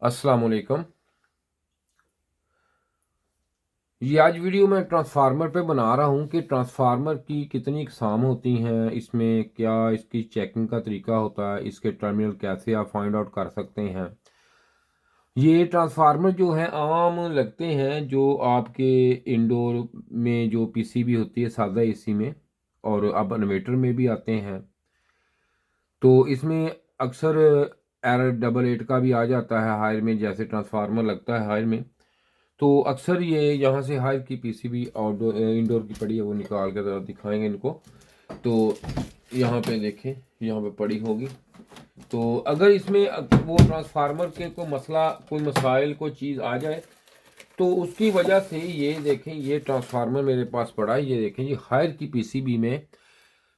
अस्सलाम वालेकुम। ये आज वीडियो मैं ट्रांसफार्मर पे बना रहा हूँ कि ट्रांसफार्मर की कितनी इकसाम होती हैं, इसमें क्या इसकी चेकिंग का तरीका होता है, इसके टर्मिनल कैसे आप फाइंड आउट कर सकते हैं। ये ट्रांसफार्मर जो है आम लगते हैं जो आपके इंडोर में जो पीसीबी होती है सादा एसी में, और अब इन्वर्टर में भी आते हैं। तो इसमें अक्सर R88 का भी आ जाता है हायर में, जैसे ट्रांसफार्मर लगता है हायर में। तो अक्सर ये यहाँ से हायर की पीसीबी आउटडोर इंडोर की पड़ी है, वो निकाल के ज़रा दिखाएंगे इनको। तो यहाँ पे देखें, यहाँ पे पड़ी होगी। तो अगर इसमें वो ट्रांसफार्मर के कोई मसला, कोई मसाइल, कोई चीज़ आ जाए तो उसकी वजह से ये देखें, ये ट्रांसफार्मर मेरे पास पड़ा है। ये देखें, ये हायर की पीसीबी में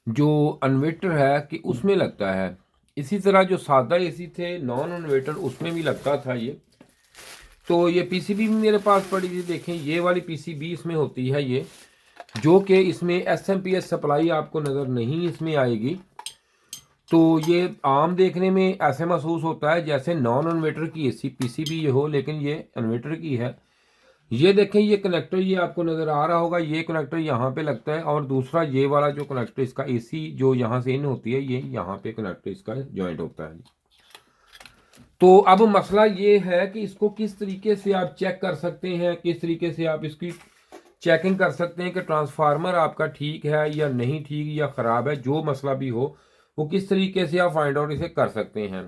जो इन्वर्टर है कि उसमें लगता है। इसी तरह जो सादा एसी थे नॉन इन्वर्टर, उसमें भी लगता था ये। तो ये पीसीबी भी मेरे पास पड़ी थी। देखें, ये वाली पीसीबी इसमें होती है ये, जो कि इसमें एसएमपीएस सप्लाई आपको नज़र नहीं इसमें आएगी। तो ये आम देखने में ऐसे महसूस होता है जैसे नॉन इन्वर्टर की एसी पीसीबी ये हो, लेकिन ये इन्वर्टर की है। ये देखें, ये कनेक्टर ये आपको नज़र आ रहा होगा, ये कनेक्टर यहाँ पे लगता है, और दूसरा ये वाला जो कनेक्टर इसका एसी जो यहाँ से इन होती है, ये यहाँ पे कनेक्टर इसका जॉइंट होता है। तो अब मसला ये है कि इसको किस तरीके से आप चेक कर सकते हैं, किस तरीके से आप इसकी चेकिंग कर सकते हैं कि ट्रांसफार्मर आपका ठीक है या नहीं ठीक या ख़राब है। जो मसला भी हो वो किस तरीके से आप फाइंड आउट इसे कर सकते हैं।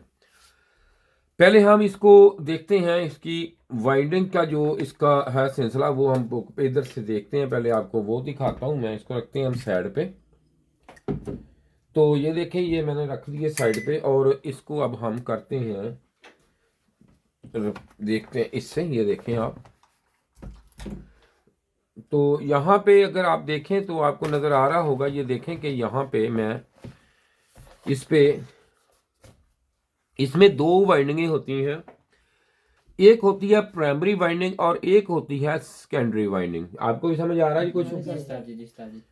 पहले हम इसको देखते हैं, इसकी वाइंडिंग का जो इसका है सिलसिला, वो हम इधर से देखते हैं। पहले आपको वो दिखाता हूँ मैं। इसको रखते हैं हम साइड पे। तो ये देखें, ये मैंने रख दिए साइड पे, और इसको अब हम करते हैं, देखते हैं इससे। ये देखें आप, तो यहाँ पे अगर आप देखें तो आपको नज़र आ रहा होगा। ये देखें कि यहाँ पे मैं इस पे, इसमें दो वाइंडिंगें होती हैं। एक होती है प्राइमरी वाइंडिंग और एक होती है सेकेंडरी वाइंडिंग। आपको भी समझ आ रहा है जी कुछ? जी।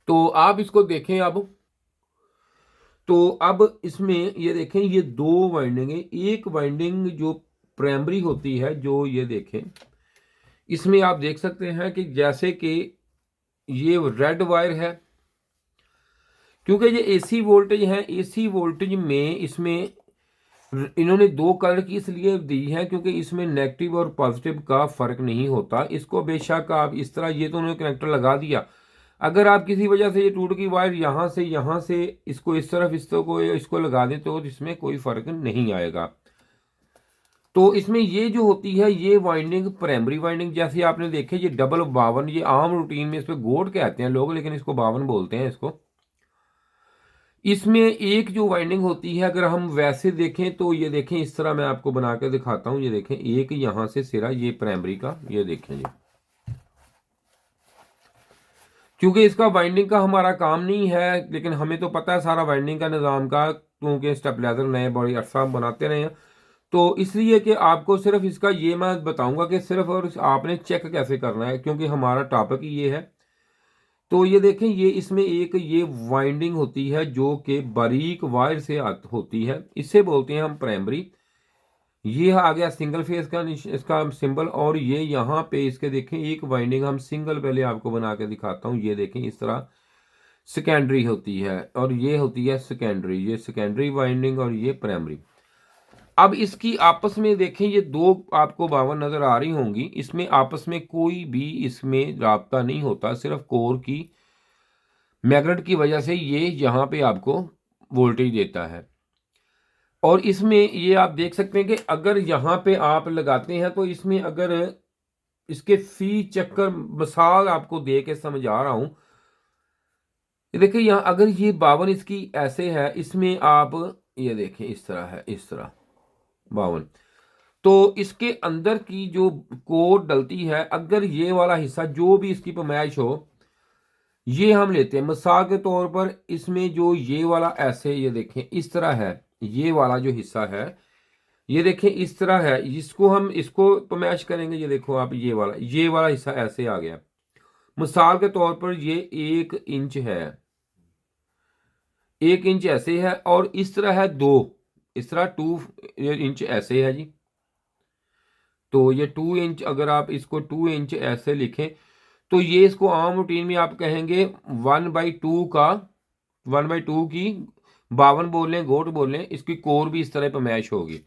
तो आप इसको देखें अब। तो अब इसमें ये देखें, ये दो वाइंडिंगें। एक वाइंडिंग जो प्राइमरी होती है, जो ये देखें, इसमें आप देख सकते हैं कि जैसे कि ये रेड वायर है, क्योंकि ये एसी वोल्टेज है। एसी वोल्टेज में इसमें इन्होंने दो कलर की इसलिए दी है क्योंकि इसमें नेगेटिव और पॉजिटिव का फर्क नहीं होता। इसको बेशक आप इस तरह, ये तो उन्होंने कनेक्टर लगा दिया। अगर आप किसी वजह से ये टूट गई वायर, यहाँ से इसको इस तरफ इसको लगा दें तो इसमें कोई फर्क नहीं आएगा। तो इसमें ये जो होती है, ये वाइंडिंग प्राइमरी वाइंडिंग, जैसे आपने देखे ये डबल 52, ये आम रूटीन में इस पर गोड कहते हैं लोग, लेकिन इसको 52 बोलते हैं इसको। इसमें एक जो वाइंडिंग होती है, अगर हम वैसे देखें तो ये देखें, इस तरह मैं आपको बना के दिखाता हूं। ये देखें, एक यहां से सिरा, ये प्राइमरी का, ये देखें ये, क्योंकि इसका वाइंडिंग का हमारा काम नहीं है, लेकिन हमें तो पता है सारा वाइंडिंग का निज़ाम का, क्योंकि स्टेबलाइजर नए बड़ी अरसा हम बनाते रहे हैं। तो इसलिए कि आपको सिर्फ इसका ये मैं बताऊंगा कि सिर्फ और आपने चेक कैसे करना है, क्योंकि हमारा टॉपिक ही ये है। तो ये देखें, ये इसमें एक ये वाइंडिंग होती है जो कि बारीक वायर से होती है, इसे बोलते हैं हम प्राइमरी। ये आ गया सिंगल फेज का इसका सिंबल। और ये यहाँ पे इसके देखें, एक वाइंडिंग हम सिंगल पहले आपको बना के दिखाता हूँ। ये देखें, इस तरह सेकेंडरी होती है, और ये होती है सेकेंडरी, ये सेकेंडरी वाइंडिंग, और ये प्राइमरी। अब इसकी आपस में देखें, ये दो आपको 52 नजर आ रही होंगी, इसमें आपस में कोई भी इसमें राब्ता नहीं होता, सिर्फ कोर की मैग्नेट की वजह से ये यहाँ पे आपको वोल्टेज देता है। और इसमें ये आप देख सकते हैं कि अगर यहाँ पे आप लगाते हैं तो इसमें अगर इसके फी चक्कर, मिसाल आपको दे के समझा रहा हूं। ये देखिए, यहाँ अगर ये 52 इसकी ऐसे है, इसमें आप ये देखें इस तरह है, इस तरह 52। तो इसके अंदर की जो कोर डलती है, अगर ये वाला हिस्सा जो भी इसकी पैमाइश हो, ये हम लेते हैं मिसाल के तौर पर, इसमें जो ये वाला ऐसे, ये देखें इस तरह है, ये वाला जो हिस्सा है, ये देखें इस तरह है, इसको हम इसको पैमाइश करेंगे। ये देखो आप, ये वाला हिस्सा ऐसे आ गया। मिसाल के तौर पर ये 1 इंच है, 1 इंच ऐसे है, और इस तरह है 2, इस तरह 2 इंच ऐसे है जी, तो ये 2 इंच, अगर आप इसको 2 इंच ऐसे लिखें तो ये इसको आम रूटीन में आप कहेंगे 1/2 का 1/2 की 52 बोल लें, गोट बोल लें। इसकी कोर भी इस तरह पमैश होगी,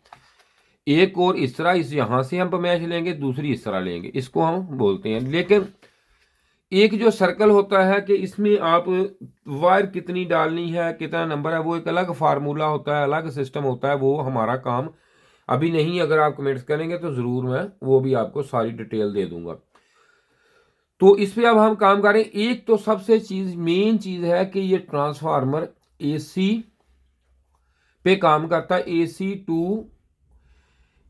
एक कोर इस तरह, इस यहाँ से हम पमैश लेंगे, दूसरी इस तरह लेंगे, इसको हम बोलते हैं। लेकिन एक जो सर्कल होता है कि इसमें आप वायर कितनी डालनी है, कितना नंबर है, वो एक अलग फार्मूला होता है, अलग सिस्टम होता है, वो हमारा काम अभी नहीं। अगर आप कमेंट्स करेंगे तो ज़रूर मैं वो भी आपको सारी डिटेल दे दूंगा। तो इस पे अब हम काम करें। एक तो सबसे मेन चीज़ है कि ये ट्रांसफार्मर एसी पे काम करता है, एसी टू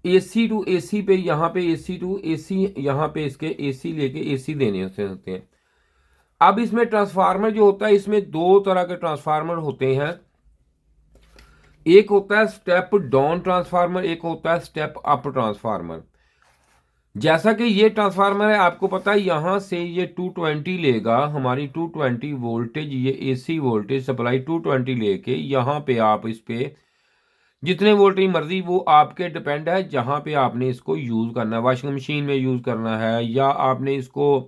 एसी पे, यहाँ पे एसी टू एसी, यहाँ पे इसके एसी लेके एसी देने होते हैं। अब इसमें ट्रांसफार्मर जो होता है, इसमें दो तरह के ट्रांसफार्मर होते हैं। एक होता है स्टेप डाउन ट्रांसफार्मर, एक होता है स्टेप अप ट्रांसफार्मर। जैसा कि ये ट्रांसफार्मर है, आपको पता है यहां से ये 220 लेगा, हमारी 220 वोल्टेज, ये एसी वोल्टेज सप्लाई 220 लेके यहाँ पे आप इस पे जितने वोल्टेज मर्जी, वो आपके डिपेंड है जहां पे आपने इसको यूज करना है। वॉशिंग मशीन में यूज करना है, या आपने इसको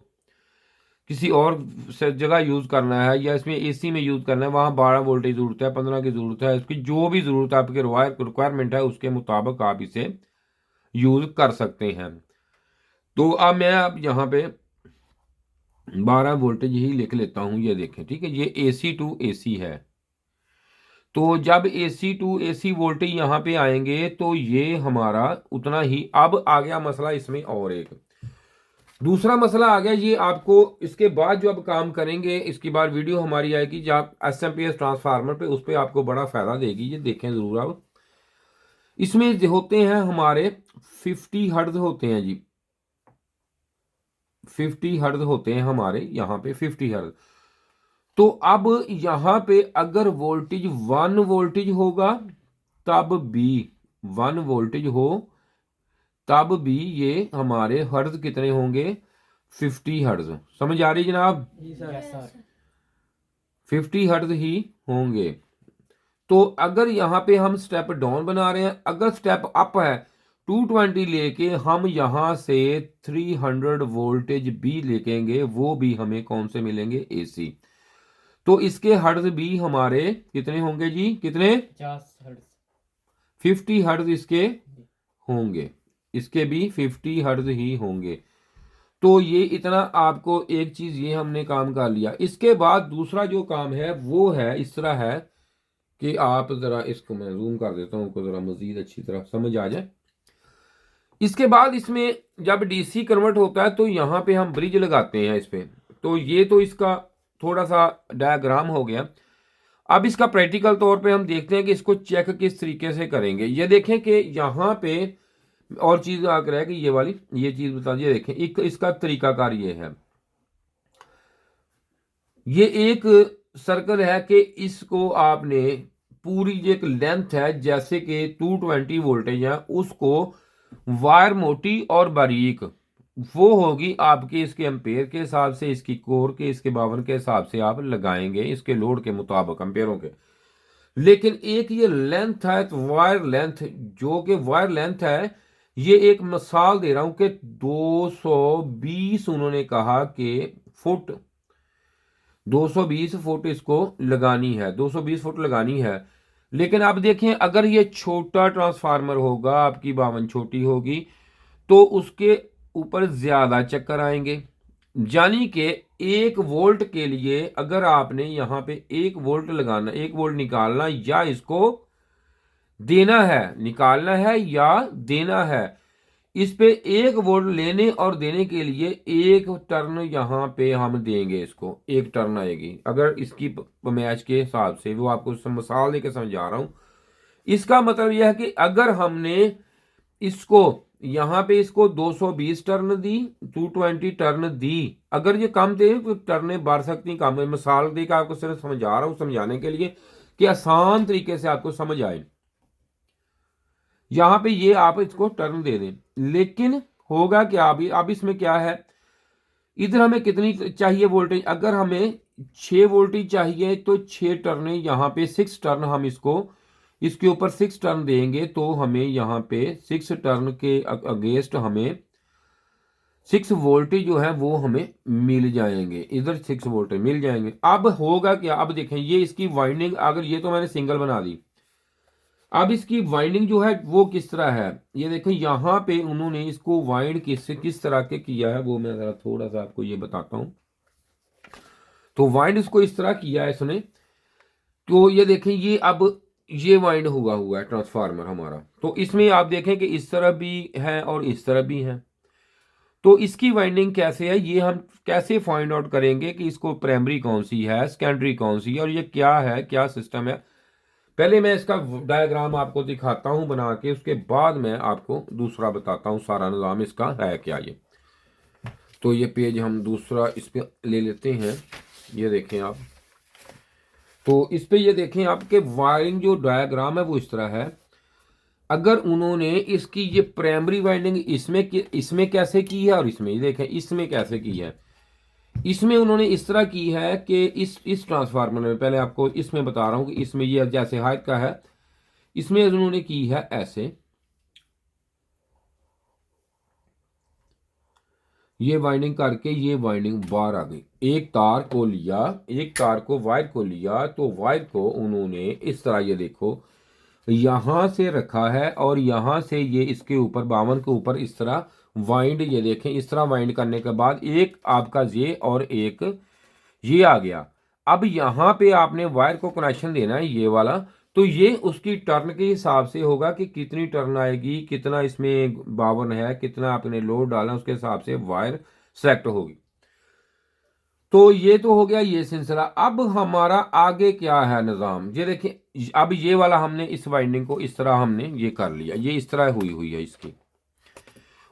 किसी और जगह यूज करना है, या इसमें एसी में यूज करना है, वहां 12 वोल्टेज जरूरत है, 15 की जरूरत है, इसकी जो भी जरूरत है आपके रिक्वायरमेंट है उसके मुताबिक आप इसे यूज कर सकते हैं। तो अब मैं अब यहाँ पे 12 वोल्टेज ही लिख लेता हूं, ये देखें, ठीक है, ये एसी टू एसी है। तो जब एसी टू एसी वोल्टेज यहाँ पे आएंगे तो ये हमारा उतना ही। अब आ गया मसला इसमें, और एक दूसरा मसला आ गया, ये आपको इसके बाद जो अब काम करेंगे, इसके बाद वीडियो हमारी आएगी जब एसएमपीएस ट्रांसफार्मर पे, उस पर आपको बड़ा फायदा देगी, ये देखें जरूर। अब इसमें होते हैं हमारे 50 हर्ट्ज होते हैं जी, 50 हर्ट्ज होते हैं हमारे यहाँ पे 50 हर्ट्ज। तो अब यहाँ पे अगर वोल्टेज 1 वोल्टेज होगा तब भी 1 वोल्टेज हो तब भी ये हमारे हर्ट्ज कितने होंगे, 50 हर्ट्ज। समझ आ रही जनाब? 50 हर्ट्ज ही होंगे। तो अगर यहाँ पे हम स्टेप डाउन बना रहे हैं, अगर स्टेप अप है 220 लेके हम यहाँ से 300 वोल्टेज भी लेकेंगे, वो भी हमें कौन से मिलेंगे, एसी। तो इसके हर्ट्ज भी हमारे कितने होंगे जी, कितने, 50 हर्ट्ज इसके होंगे, इसके भी 50 हर्ट्ज ही होंगे। तो ये इतना आपको एक चीज ये हमने काम कर लिया। इसके बाद दूसरा जो काम है वो है इस तरह है कि आप जरा इसको मैं जूम कर देता हूँ, जरा मजीद अच्छी तरह समझ आ जाए। इसके बाद इसमें जब डीसी कन्वर्ट होता है तो यहाँ पे हम ब्रिज लगाते हैं इस पे। तो ये तो इसका थोड़ा सा डायग्राम हो गया। अब इसका प्रैक्टिकल तौर पे हम देखते हैं कि इसको चेक किस तरीके से करेंगे। ये देखें कि यहाँ पे और चीज आकर है कि ये वाली ये चीज बता दिए, देखें एक इसका तरीकाकार ये है, ये एक सर्कल है कि इसको आपने पूरी एक लेंथ है, जैसे कि 220 वोल्टेज है, उसको वायर मोटी और बारीक वो होगी आपके इसके एम्पेयर के हिसाब से, इसकी कोर के, इसके 52 के हिसाब से आप लगाएंगे इसके लोड के मुताबिक एम्पेयरों के। लेकिन एक ये लेंथ है, तो वायर लेंथ, जो कि वायर लेंथ है, ये एक मिसाल दे रहा हूं कि 220 उन्होंने कहा कि फुट 220 फुट इसको लगानी है, 220 फुट लगानी है। लेकिन आप देखें अगर ये छोटा ट्रांसफार्मर होगा, आपकी 52 छोटी होगी, तो उसके ऊपर ज्यादा चक्कर आएंगे। यानी कि 1 वोल्ट के लिए अगर आपने यहाँ पे 1 वोल्ट लगाना, 1 वोल्ट निकालना या इसको देना है, निकालना है या देना है, इस पे 1 वोल्ट लेने और देने के लिए 1 टर्न यहाँ पे हम देंगे, इसको 1 टर्न आएगी अगर इसकी मैच के हिसाब से। वो आपको मिसाल देकर समझा रहा हूं। इसका मतलब यह है कि अगर हमने इसको यहाँ पे इसको 220 टर्न दी, 220 टर्न दी, अगर ये कम दे तो टर्नें बढ़ सकती, कम है। मिसाल देकर आपको सिर्फ समझा रहा हूं, समझाने के लिए कि आसान तरीके से आपको समझ आए। यहां पे ये आप इसको टर्न दे दें, लेकिन होगा क्या, अब इसमें क्या है, इधर हमें कितनी चाहिए वोल्टेज, अगर हमें 6 वोल्टेज चाहिए तो 6 टर्न, यहाँ पे 6 टर्न हम इसको इसके ऊपर 6 टर्न देंगे तो हमें यहाँ पे 6 टर्न के अगेंस्ट हमें 6 वोल्टेज जो है वो हमें मिल जाएंगे, इधर 6 वोल्टेज मिल जाएंगे। अब होगा क्या, अब देखें ये इसकी वाइंडिंग, अगर ये तो मैंने सिंगल बना दी, अब इसकी वाइंडिंग जो है वो किस तरह है, ये देखें यहाँ पे उन्होंने इसको वाइंड किस तरह के किया है, वो मैं जरा थोड़ा सा आपको ये बताता हूँ। तो वाइंड इसको इस तरह किया है इसने, तो ये देखें ये अब ये वाइंड हुआ है ट्रांसफार्मर हमारा। तो इसमें आप देखें कि इस तरह भी है और इस तरह भी है। तो इसकी वाइंडिंग कैसे है, ये हम कैसे फाइंड आउट करेंगे कि इसको प्राइमरी कौन सी है, सेकेंडरी कौन सी है, और ये क्या है, क्या सिस्टम है। पहले मैं इसका डायग्राम आपको दिखाता हूं बना के, उसके बाद मैं आपको दूसरा बताता हूं सारा निज़ाम इसका है क्या। ये तो ये पेज हम दूसरा इस पे ले लेते हैं, ये देखें आप। तो इस पे ये देखें आपके वायरिंग जो डायग्राम है वो इस तरह है। अगर उन्होंने इसकी ये प्राइमरी वाइंडिंग इसमें कैसे की है और इसमें देखें इसमें कैसे की है, इसमें उन्होंने इस तरह की है कि इस ट्रांसफार्मर में, पहले आपको इसमें बता रहा हूं कि इसमें ये जैसे हाइट का है, इसमें उन्होंने की है ऐसे, ये वाइंडिंग करके ये वाइंडिंग बाहर आ गई। एक तार को लिया, एक तार को वायर को लिया, तो वायर को उन्होंने इस तरह ये देखो यहां से रखा है और यहां से ये इसके ऊपर 52 के ऊपर इस तरह वाइंड, ये देखें इस तरह वाइंड करने के बाद एक आपका ये और एक ये आ गया। अब यहां पे आपने वायर को कनेक्शन देना है ये वाला, तो ये उसकी टर्न के हिसाब से होगा कि कितनी टर्न आएगी, कितना इसमें 52 है, कितना आपने लोड डाला, उसके हिसाब से वायर सेलेक्ट होगी। तो ये तो हो गया ये सिलसिला। अब हमारा आगे क्या है निज़ाम, ये देखिए अब ये वाला हमने इस वाइंडिंग को इस तरह हमने ये कर लिया, ये इस तरह हुई है इसकी।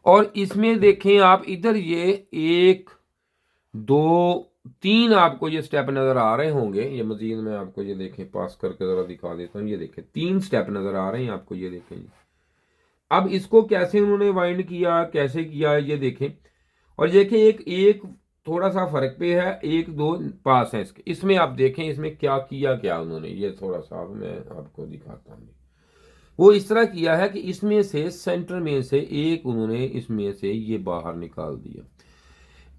और इसमें देखें आप इधर ये 1 2 3 आपको ये स्टेप नजर आ रहे होंगे, ये मजीद में आपको ये देखें पास करके जरा दिखा देता हूँ, ये देखें 3 स्टेप नजर आ रहे हैं आपको, ये देखें जी। अब इसको कैसे उन्होंने वाइंड किया, कैसे किया है ये देखें, और देखें एक एक थोड़ा सा फर्क पे है, 1 2 पास है इसके, इसमें आप देखें इसमें क्या किया क्या उन्होंने, ये थोड़ा सा मैं आपको दिखाता हूँ। वो इस तरह किया है कि इसमें से सेंटर में से एक उन्होंने इसमें से ये बाहर निकाल दिया।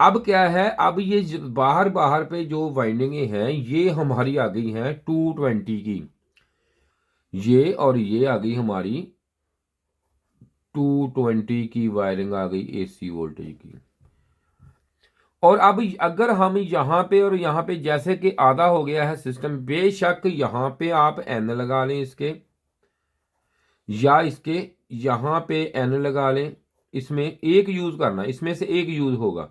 अब क्या है, अब ये बाहर बाहर पे जो वाइंडिंगें हैं ये हमारी आ गई हैं 220 की, ये और ये आ गई हमारी 220 की वायरिंग आ गई एसी वोल्टेज की। और अब अगर हम यहाँ पे और यहाँ पे जैसे कि आधा हो गया है सिस्टम, बेशक यहाँ पे आप एन लगा लें इसके, या इसके यहाँ पे एन लगा लें, इसमें एक यूज करना, इसमें से एक यूज होगा,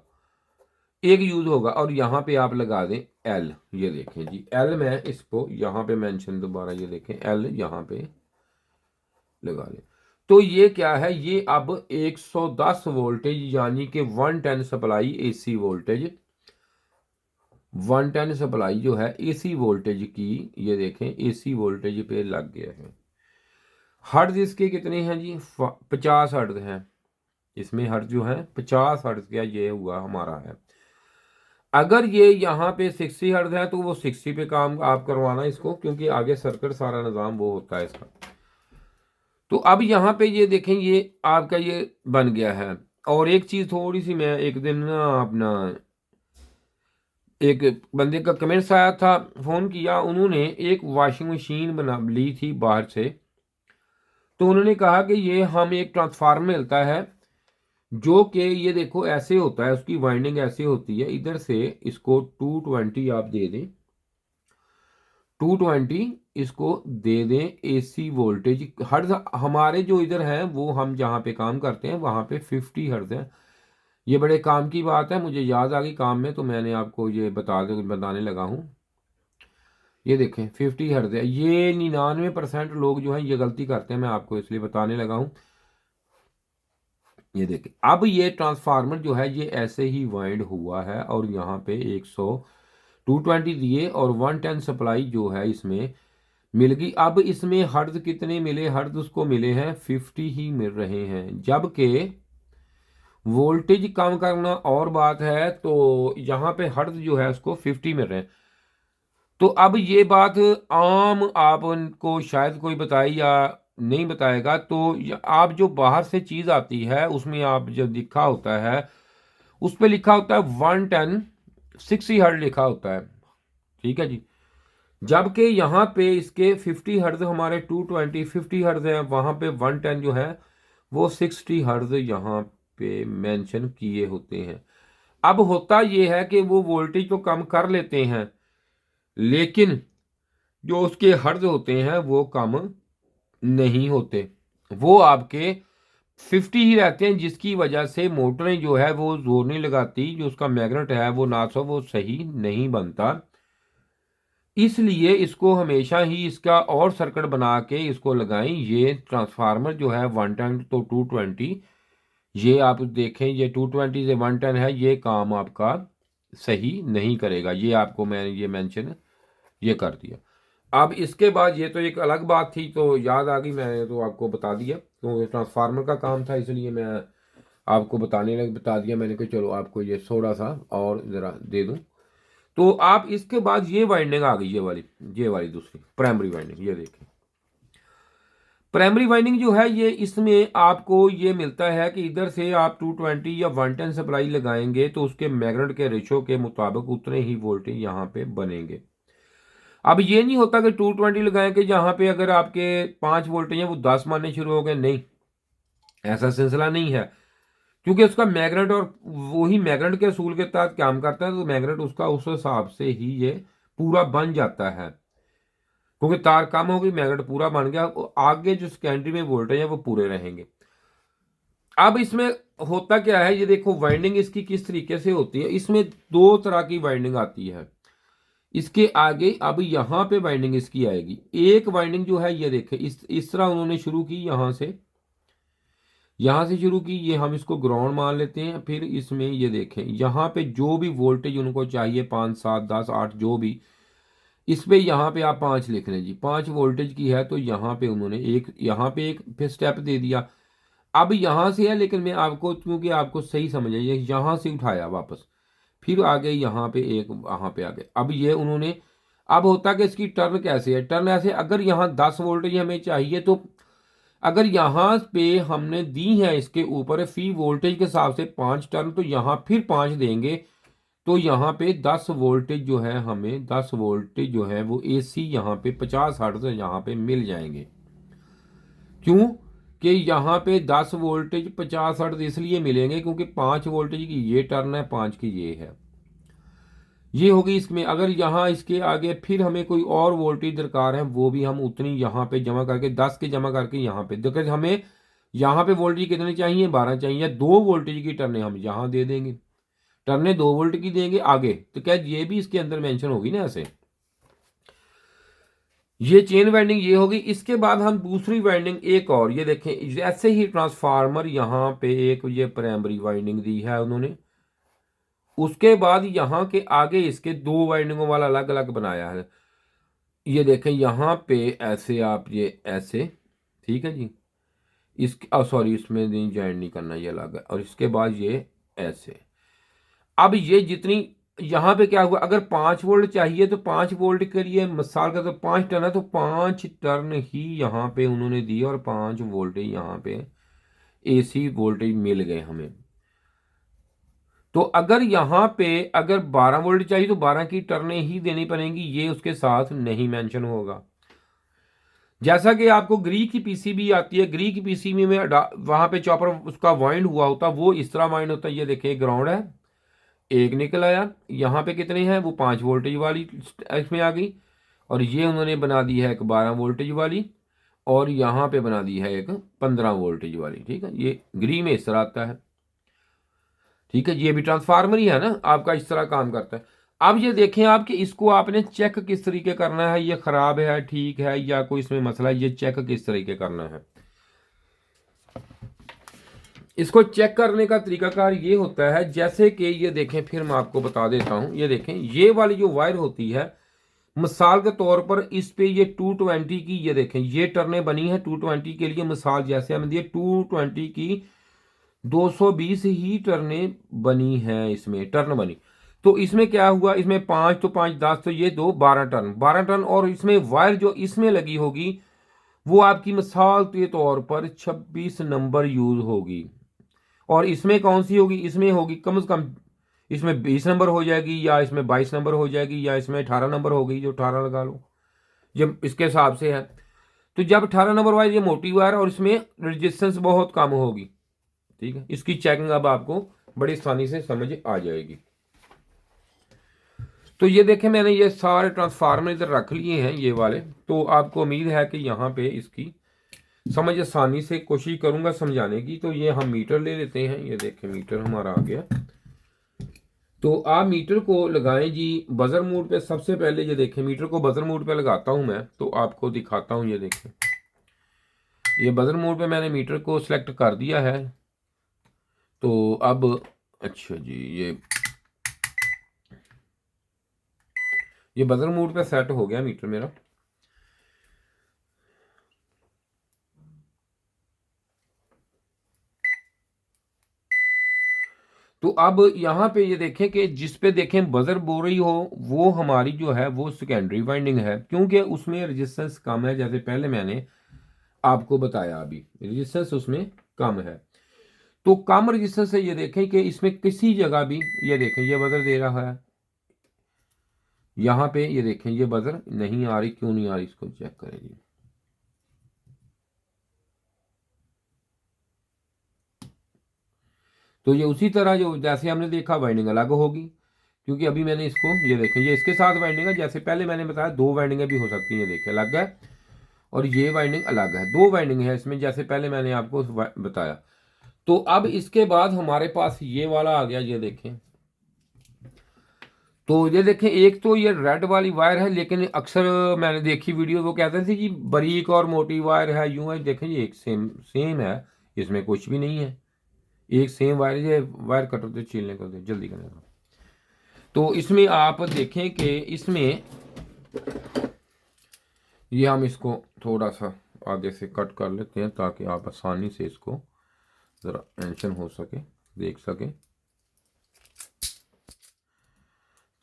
एक यूज होगा, और यहाँ पे आप लगा दें एल, ये देखें जी एल, मैं इसको यहाँ पे मेंशन दोबारा, ये देखें एल यहाँ पे लगा लें। तो ये क्या है, ये अब 110 वोल्टेज यानी कि 110 सप्लाई एसी वोल्टेज, 110 सप्लाई जो है एसी वोल्टेज की, ये देखें एसी वोल्टेज पे लग गया है। हर्ट्ज इसके कितने हैं जी, 50 हर्ट्ज हैं इसमें, हर्ट्ज जो है 50 हर्ट्ज का ये हुआ हमारा है। अगर ये यहाँ पे 60 हर्ट्ज है तो वो 60 पे काम आप करवाना इसको, क्योंकि आगे सर्किट सारा निज़ाम वो होता है इसका। तो अब यहाँ पे ये देखें ये आपका ये बन गया है। और एक चीज़ थोड़ी सी, मैं एक दिन ना अपना एक बंदे का कमेंट्स आया था, फ़ोन किया, उन्होंने एक वॉशिंग मशीन बना ली थी बाहर से, तो उन्होंने कहा कि ये हम एक ट्रांसफार्मर मिलता है जो कि ये देखो ऐसे होता है, उसकी वाइंडिंग ऐसे होती है, इधर से इसको 220 आप दे दें, 220 इसको दे दें एसी वोल्टेज। हर्ट्ज हमारे जो इधर हैं वो हम जहाँ पे काम करते हैं वहाँ पे 50 हर्ट्ज है। ये बड़े काम की बात है, मुझे याद आ गई काम में, तो मैंने आपको ये बताने लगा हूँ। ये देखें 50 हर्ट्ज है, ये 99% लोग जो हैं ये गलती करते हैं, मैं आपको इसलिए बताने लगा हूँ। ये देखें अब ये ट्रांसफार्मर जो है ये ऐसे ही वाइंड हुआ है, और यहाँ पे 220 दिए और 110 सप्लाई जो है इसमें मिल गई। अब इसमें हर्ट्ज कितने मिले, हर्ट्ज उसको मिले हैं 50 ही मिल रहे हैं, जबकि वोल्टेज कम करना और बात है, तो यहाँ पे हर्ट्ज जो है उसको 50 मिल रहे हैं। तो अब ये बात आम आपको शायद कोई बताई या नहीं बताएगा, तो आप जो बाहर से चीज़ आती है उसमें आप जो लिखा होता है उस पर लिखा होता है 110 60 हर्ट्ज लिखा होता है, ठीक है जी। जबकि यहाँ पे इसके 50 हर्ट्ज हमारे 220 50 हर्ट्ज है, वहाँ पे 110 जो है वो 60 हर्ट्ज यहाँ पे मेंशन किए होते हैं। अब होता ये है कि वो वोल्टेज तो कम कर लेते हैं, लेकिन जो उसके हर्ट्ज होते हैं वो कम नहीं होते, वो आपके 50 ही रहते हैं, जिसकी वजह से मोटरें जो है वो जोर नहीं लगाती, जो उसका मैग्नेट है वो ना तो वो सही नहीं बनता। इसलिए इसको हमेशा ही इसका और सर्किट बना के इसको लगाएं। ये ट्रांसफार्मर जो है 110 तो 220, ये आप देखें ये 220 से 110 है, ये काम आपका सही नहीं करेगा। ये आपको मैंने ये मेंशन ये कर दिया। अब इसके बाद ये तो एक अलग बात थी, तो याद आ गई, मैंने तो आपको बता दिया, तो ट्रांसफार्मर का काम था इसलिए मैं आपको बता दिया मैंने कि चलो आपको ये थोड़ा सा और ज़रा दे दूं। तो आप इसके बाद ये वाइंडिंग आ गई, ये वाली दूसरी प्राइमरी वाइंडिंग, ये देखें प्राइमरी वाइंडिंग जो है ये इसमें आपको ये मिलता है कि इधर से आप 220 या 110 सप्लाई लगाएंगे तो उसके मैग्नेट के रेशो के मुताबिक उतने ही वोल्टेज यहाँ पे बनेंगे। अब ये नहीं होता कि 220 लगाएं कि जहाँ पे अगर आपके 5 वोल्टेज हैं वो 10 मानने शुरू हो गए, नहीं, ऐसा सिलसिला नहीं है, क्योंकि उसका मैग्नेट और वही मैग्नेट के असूल के तहत काम करता है, तो मैग्नेट उसका उस हिसाब से ही ये पूरा बन जाता है, क्योंकि तार कम हो गई मैग्नेट पूरा बन गया, आगे जो सेकेंडरी में वोल्टेज है वो पूरे रहेंगे। अब इसमें होता क्या है, ये देखो वाइंडिंग इसकी किस तरीके से होती है। इसमें दो तरह की वाइंडिंग आती है इसके आगे। अब यहाँ पे वाइंडिंग इसकी आएगी, एक वाइंडिंग जो है ये देखें इस तरह उन्होंने शुरू की, यहाँ से शुरू की, ये हम इसको ग्राउंड मान लेते हैं। फिर इसमें ये देखें यहाँ पे जो भी वोल्टेज उनको चाहिए 5 7 10 8 जो भी, इस पे यहाँ पे आप 5 लिख लें जी, 5 वोल्टेज की है, तो यहाँ पे उन्होंने यहाँ पे एक फिर स्टेप दे दिया। अब यहाँ से है, लेकिन मैं आपको क्योंकि आपको सही समझ है, यहाँ से उठाया वापस, फिर आगे यहाँ पे एक वहाँ पे आ गए। अब ये उन्होंने, अब होता कि इसकी टर्न कैसे है, टर्न ऐसे, अगर यहाँ 10 वोल्टेज हमें चाहिए तो अगर यहाँ पे हमने दी है इसके ऊपर फी वोल्टेज के हिसाब से 5 टर्न, तो यहाँ फिर 5 देंगे, तो यहाँ पे 10 वोल्टेज जो है हमें 10 वोल्टेज जो है वो एसी यहाँ पे 50 हर्ट्ज यहाँ पे मिल जाएंगे। क्यों कि यहाँ पे 10 वोल्टेज 50 हर्ट्ज इसलिए मिलेंगे क्योंकि 5 वोल्टेज की ये टर्न है, 5 की ये है, ये होगी इसमें। अगर यहाँ इसके आगे फिर हमें कोई और वोल्टेज दरकार है, वो भी हम उतनी यहाँ पे जमा करके 10 के जमा करके यहाँ पे देखिए, हमें यहाँ पे वोल्टेज कितने चाहिए, 12 चाहिए, 2 वोल्टेज की टर्नें हम यहाँ दे देंगे, टर्नें 2 वोल्ट की देंगे आगे, तो क्या ये भी इसके अंदर मेंशन होगी ना ऐसे। ये चेन वाइंडिंग ये होगी। इसके बाद हम दूसरी वाइंडिंग एक और, ये देखें ऐसे ही ट्रांसफार्मर यहाँ पे एक ये प्राइमरी वाइंडिंग दी है उन्होंने, उसके बाद यहाँ के आगे इसके 2 वाइंडिंगों वाला अलग अलग बनाया है। ये देखें यहाँ पे ऐसे आप ये ऐसे, ठीक है जी, सॉरी इसमें नहीं ज्वाइन नहीं करना, ये अलग है, और इसके बाद ये ऐसे। अब ये जितनी यहाँ पे क्या हुआ, अगर 5 वोल्ट चाहिए तो 5 वोल्ट के लिए मिसाल का तो 5 टर्न है, तो 5 टर्न ही यहाँ पे उन्होंने दिए और 5 वोल्टेज यहाँ पे एसी वोल्टेज मिल गए हमें। तो अगर यहाँ पे अगर 12 वोल्ट चाहिए तो 12 की टर्नें ही देनी पड़ेंगी, ये उसके साथ नहीं मेंशन होगा। जैसा कि आपको ग्रीक की पीसीबी आती है, ग्रीक की पीसीबी में वहां पे चॉपर उसका वाइंड हुआ होता, वो इस तरह वाइंड होता है। ये देखिए ग्राउंड है, एक निकल आया, यहाँ पे कितने हैं वो 5 वोल्टेज वाली इसमें आ गई, और ये उन्होंने बना दी है एक 12 वोल्टेज वाली, और यहाँ पे बना दी है एक 15 वोल्टेज वाली, ठीक है। ये ग्री में इस तरह आता है, ठीक है। ये भी ट्रांसफार्मर ही है ना आपका, इस तरह काम करता है। अब ये देखें आप कि इसको आपने चेक किस तरीके करना है, ये खराब है ठीक है या कोई इसमें मसला है, ये चेक किस तरीके करना है। इसको चेक करने का तरीकाकार ये होता है, जैसे कि ये देखें, फिर मैं आपको बता देता हूं। ये देखें ये वाली जो वायर होती है, मिसाल के तौर पर इस पे ये 220 की, ये देखें ये टर्नें बनी है 220 के लिए, मिसाल जैसे हमने दिए 220 की 220 ही टर्नें बनी है, इसमें टर्न बनी। तो इसमें क्या हुआ, इसमें 5 तो 5 10, तो ये 2 12 टर्न 12 टर्न, और इसमें वायर जो इसमें लगी होगी वो आपकी मिसाल के तौर पर 26 नंबर यूज होगी। और इसमें कौन सी होगी, इसमें होगी कम से कम, इसमें 20 नंबर हो जाएगी, या इसमें 22 नंबर हो जाएगी, या इसमें 18 नंबर होगी, जो 18 लगा लो, जब इसके हिसाब से है। तो जब 18 नंबर वाइज ये मोटी वायर और इसमें रेजिस्टेंस बहुत कम होगी, ठीक है। इसकी चेकिंग अब आपको बड़ी आसानी से समझ आ जाएगी। तो ये देखें, मैंने ये सारे ट्रांसफार्मर इधर रख लिए हैं ये वाले, तो आपको उम्मीद है कि यहाँ पे इसकी समझ आसानी से कोशिश करूंगा समझाने की। तो ये हम मीटर ले लेते हैं, ये देखें मीटर हमारा आ गया। तो आप मीटर को लगाएं जी बजर मोड पे। सबसे पहले ये देखें, मीटर को बजर मोड पे लगाता हूं मैं, तो आपको दिखाता हूं। ये देखें, ये बजर मोड पे मैंने मीटर को सिलेक्ट कर दिया है। तो अब अच्छा जी, ये बजर मोड पे सेट हो गया मीटर मेरा। तो अब यहाँ पे ये देखें कि जिस पे देखें बजर बोल रही हो वो हमारी जो है वो सेकेंडरी वाइंडिंग है, क्योंकि उसमें रेजिस्टेंस कम है। जैसे पहले मैंने आपको बताया, अभी रेजिस्टेंस उसमें कम है। तो कम रेजिस्टेंस से ये देखें कि इसमें किसी जगह भी ये देखें ये बजर दे रहा है, यहाँ पे ये देखें ये बजर नहीं आ रही। क्यों नहीं आ रही, इसको चेक करें जी। तो ये उसी तरह जो जैसे हमने देखा वाइंडिंग अलग होगी, क्योंकि अभी मैंने इसको ये देखें ये इसके साथ वाइंडिंग है। जैसे पहले मैंने बताया 2 वाइंडिंगें भी हो सकती हैं, ये देखें अलग है, और ये वाइंडिंग अलग है। 2 वाइंडिंग है इसमें, जैसे पहले मैंने आपको बताया। तो अब इसके बाद हमारे पास ये वाला आ गया, ये देखें। तो ये देखें, एक तो ये रेड वाली वायर है, लेकिन अक्सर मैंने देखी वीडियो वो कहते थे कि बारीक और मोटी वायर है, यूं है। देखें ये एक सेम सेम है, इसमें कुछ भी नहीं है, एक सेम वायर। ये वायर कटर तो छीलने को दे, जल्दी करने को। तो इसमें आप देखें कि इसमें ये हम इसको थोड़ा सा आगे से कट कर लेते हैं, ताकि आप आसानी से इसको ज़रा मेंशन हो सके, देख सके।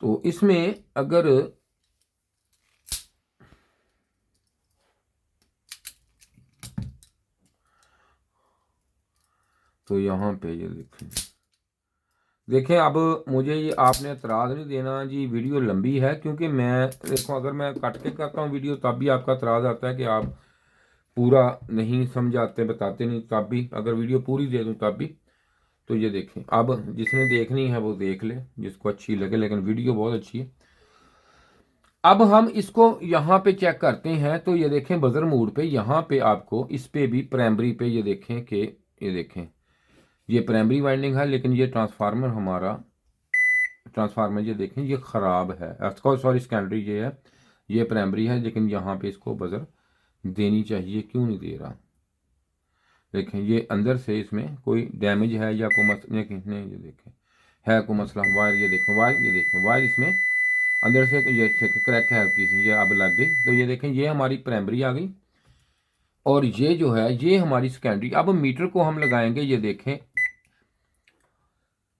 तो इसमें अगर तो यहाँ पे ये देखें अब मुझे ये आपने एतराज़ नहीं देना जी, वीडियो लंबी है, क्योंकि मैं देखो अगर मैं कट के करता हूँ वीडियो तब भी आपका एतराज़ आता है कि आप पूरा नहीं समझाते, बताते नहीं। तब भी अगर वीडियो पूरी दे दूँ तब भी। तो ये देखें, अब जिसने देखनी है वो देख ले, जिसको अच्छी लगे, लेकिन वीडियो बहुत अच्छी है। अब हम इसको यहाँ पे चेक करते हैं। तो ये देखें बजर मोड पे, यहाँ पे आपको इस पे भी प्राइमरी पे ये देखें कि ये देखें ये प्राइमरी वाइंडिंग है, लेकिन ये ट्रांसफार्मर हमारा ट्रांसफार्मर ये देखें ये ख़राब है। सॉरी सेकेंडरी ये है, ये प्राइमरी है, लेकिन यहाँ पे इसको बजर देनी चाहिए, क्यों नहीं दे रहा। देखें ये अंदर से इसमें कोई डैमेज है या कोई मसला नहीं, ये देखें है कोई मसला। वायर ये देखें, वायर ये देखें, वायर इसमें अंदर से ये क्रैक है हल्की सी, ये अब लग गई। तो ये देखें ये हमारी प्राइमरी आ गई, और ये जो है ये हमारी सेकेंडरी। अब मीटर को हम लगाएंगे, ये देखें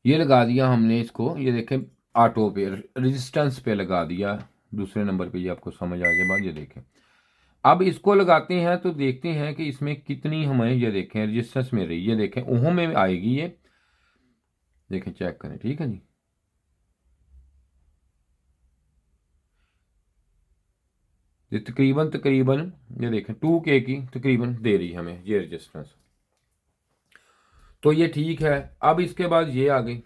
ये लगा दिया हमने इसको, ये देखें ऑटो पे रेजिस्टेंस पे लगा दिया दूसरे नंबर पे, ये आपको समझ आ जाए बात। ये देखें अब इसको लगाते हैं तो देखते हैं कि इसमें कितनी हमें ये देखें रेजिस्टेंस में रही। ये देखें ओम में आएगी, ये देखें चेक करें, ठीक है जी। ये तकरीबन तकरीबन ये देखें 2K की तकरीबन दे रही हमें ये रेजिस्टेंस। तो ये ठीक है। अब इसके बाद ये आ गई,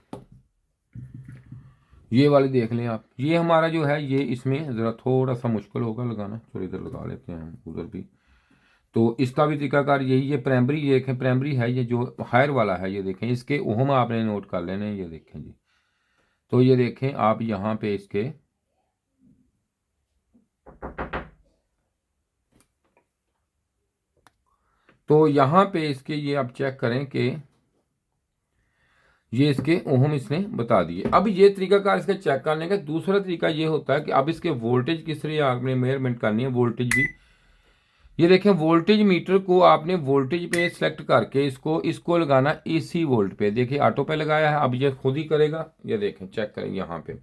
ये वाली देख लें आप। ये हमारा जो है ये इसमें ज़रा थोड़ा सा मुश्किल होगा लगाना, चलो इधर लगा लेते हैं हम उधर भी। तो इसका भी तरीकाकार यही, ये प्राइमरी ये देखें प्राइमरी है, ये जो हायर वाला है ये देखें, इसके ओहम आपने नोट कर लेने। ये देखें जी, तो ये देखें आप यहाँ पे इसके तो यहाँ पे इसके ये आप चेक करें कि ये इसके ओहम इसने बता दिए। अब ये तरीकाकार इसका चेक करने का दूसरा तरीका ये होता है कि अब इसके वोल्टेज किस तरह आपने मेजरमेंट करनी है, वोल्टेज भी। ये देखें वोल्टेज मीटर को आपने वोल्टेज पे सेलेक्ट करके इसको लगाना AC वोल्ट पे। देखिए ऑटो पे लगाया है, अब ये खुद ही करेगा। ये देखें चेक करें यहाँ पे।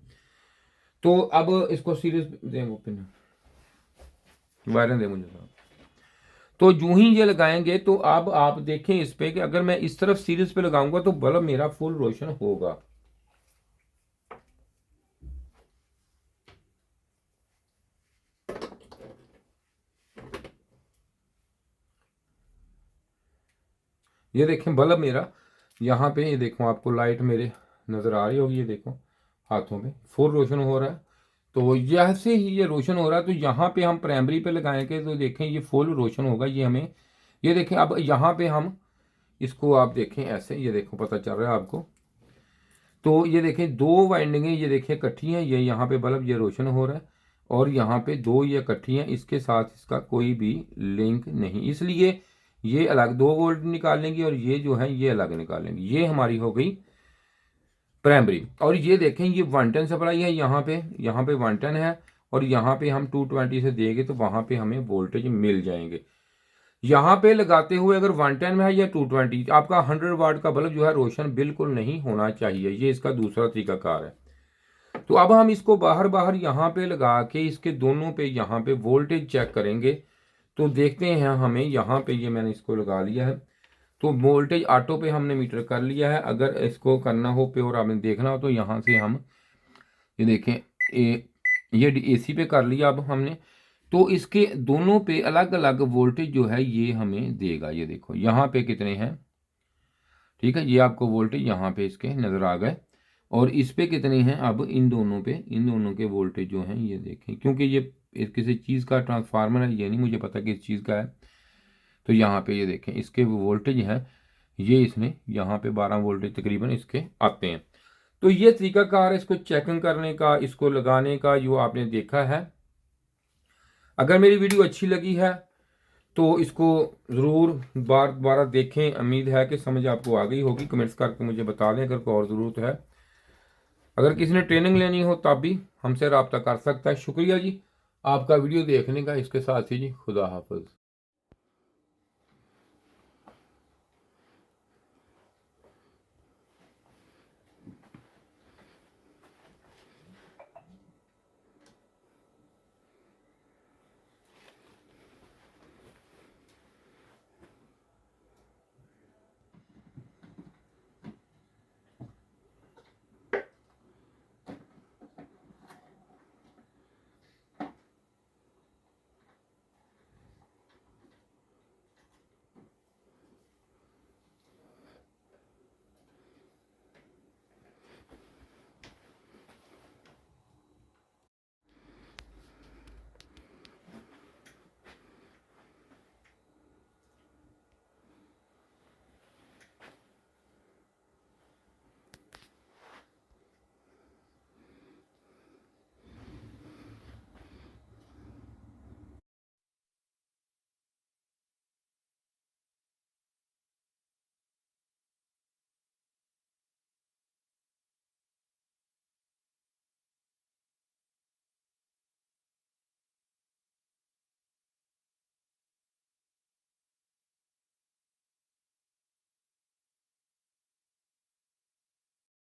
तो अब इसको सीरीज दें, पिन वायरन दे मुझे साहब। तो यूं ही ये लगाएंगे तो अब आप देखें इस पे कि अगर मैं इस तरफ सीरीज पे लगाऊंगा तो बल्ब मेरा फुल रोशन होगा। ये देखें बल्ब मेरा यहाँ पे, ये देखो आपको लाइट मेरे नज़र आ रही होगी, ये देखो हाथों में फुल रोशन हो रहा है। तो जैसे ही ये रोशन हो रहा है तो यहाँ पे हम प्राइमरी पे लगाएंगे तो देखें ये फुल रोशन होगा। ये हमें, ये देखें अब यहाँ पे हम इसको आप देखें ऐसे, ये देखो पता चल रहा है आपको। तो ये देखें दो वाइंडिंगें ये देखें इकट्ठी हैं, ये यहाँ पे बल्ब ये रोशन हो रहा है और यहाँ पे दो ये इकट्ठी हैं, इसके साथ इसका कोई भी लिंक नहीं, इसलिए ये अलग 2 वोल्ट निकालेंगे और ये जो है ये अलग निकालेंगे। ये हमारी हो गई प्राइमरी। और ये देखें ये 110 सप्लाई है, यहाँ पे 110 है और यहाँ पे हम 220 से देंगे तो वहाँ पे हमें वोल्टेज मिल जाएंगे। यहाँ पे लगाते हुए अगर 110 में है या 220, आपका 100 वाट का बल्ब जो है रोशन बिल्कुल नहीं होना चाहिए। ये इसका दूसरा तरीकाकार है। तो अब हम इसको बाहर बाहर यहाँ पे लगा के इसके दोनों पे यहाँ पे वोल्टेज चेक करेंगे तो देखते हैं हमें यहाँ पे, ये मैंने इसको लगा लिया है तो वोल्टेज ऑटो पे हमने मीटर कर लिया है। अगर इसको करना हो प्योर आपने देखना हो तो यहाँ से हम ये देखें ये AC पे कर लिया अब हमने, तो इसके दोनों पे अलग अलग वोल्टेज जो है ये हमें देगा। ये देखो यहाँ पे कितने हैं, ठीक है, ये आपको वोल्टेज यहाँ पे इसके नज़र आ गए और इस पे कितने हैं। अब इन दोनों के वोल्टेज जो हैं ये देखें, क्योंकि ये किसी चीज़ का ट्रांसफार्मर है, ये नहीं मुझे पता किस चीज़ का है। तो यहाँ पे ये देखें इसके वोल्टेज हैं, ये इसमें यहाँ पे 12 वोल्टेज तकरीबन इसके आते हैं। तो ये तरीकाकार है इसको चेकिंग करने का, इसको लगाने का, जो आपने देखा है। अगर मेरी वीडियो अच्छी लगी है तो इसको ज़रूर बार बार देखें। उम्मीद है कि समझ आपको आ गई होगी। कमेंट्स करके मुझे बता दें अगर कोई और ज़रूरत है। अगर किसी ने ट्रेनिंग लेनी हो तब भी हमसे रब्ता कर सकता है। शुक्रिया जी आपका वीडियो देखने का। इसके साथ ही जी खुदा हाफिज़।